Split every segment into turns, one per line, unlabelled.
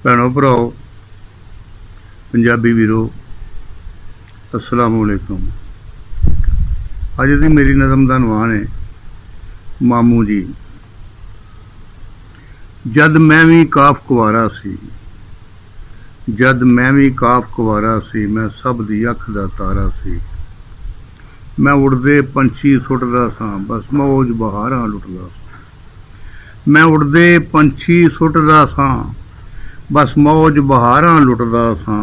भैनों भराओ पंजाबी वीरो अस्सलामुअलैकुम। अज दी मेरी नज़म दा नवान है मामू जी। जद मैं भी काफ कुवारा सी, जद मैं भी काफ कुवारा सी, मैं सब दी अख दा तारा सी। मैं उड़दे पंछी सुटदा सां, बस मौज बहारां लुटदा सां। मैं उड़दे पंछी सुटदा सां, बस मौज बहारां लुटदा सां।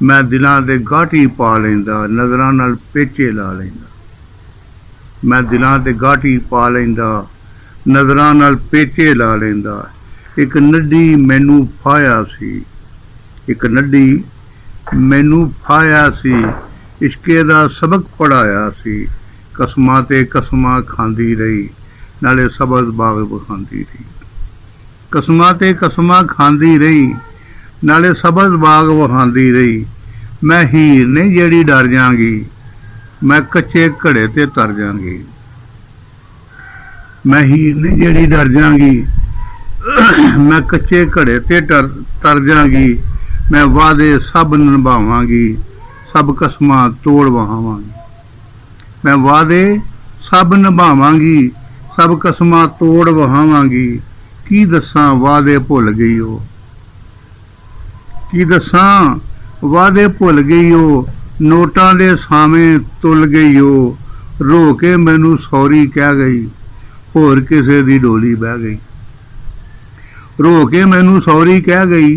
मैं दिलां दे गाठी पा लैंदा, नज़रां नाल पेचे ला लैंदा। मैं दिलां दे गाठी पा लैंदा, नज़रां नाल पेचे ला लैंदा। एक नड्डी मैनू फाया सी, एक नड्डी मैनू फाया सी, इश्के दा सबक पढ़ाया सी। कसमां ते कसमां खांदी रही, नाले सबज़ बाग बखांदी रही। कसमां ते कसमां खांदी रही, नाले सबज़ बाग वहांदी रही। मैं हीर नहीं जेड़ी डर जांगी, मैं कच्चे घड़े ते तर जांगी। मैं हीर नहीं जेड़ी डर जांगी, मैं कच्चे घड़े ते तर जांगी। मैं वादे सब निभावांगी, सब कसमां तोड़ वहावांगी। मैं वादे सब निभावांगी, सब कसमां तोड़ वहावांगी। की दसां वादे भुल गई हो, की दसां वादे भुल गई हो। नोटां दे सावें तुल गई हो। रो के मैनू सौरी कह गई, होर किसे दी डोली बह गई। रो के मैनू सौरी कह गई,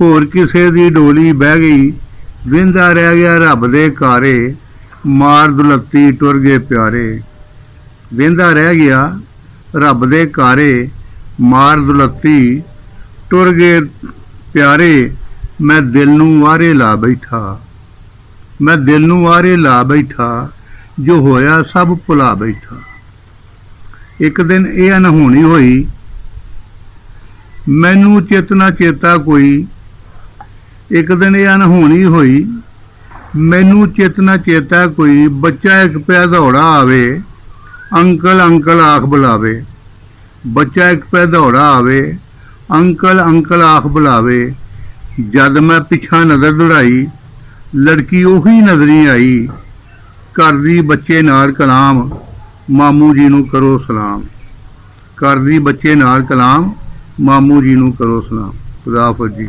होर किसे दी डोली बह गई। विंदा रह गया रब दे कारे, मार दुलत्ती टुर गए प्यारे। विंदा रह गया रब दे कारे, मार दुलत्ती टुर गए प्यारे। मैं दिल नू वारे ला बैठा, मैं दिल नू वारे ला बैठा, जो होया सब भुला बैठा। एक दिन यह अनहोनी होई, मैनू चेतना चेता कोई। एक दिन यह अनहोनी होई, मैनू चेतना चेता कोई। बच्चा एक पे दौड़ा आवे, अंकल अंकल आख बुलावे। बच्चा एक पे दौड़ा आवे, अंकल अंकल आख बुलावे। जद मैं पिछा नज़र दौड़ाई, लड़की उही नज़री आई। करदी बच्चे नाल कलाम, मामू जी नू करो सलाम। करदी बच्चे नाल कलाम, मामू जी नू करो सलाम। खुदा हाफिज़ जी।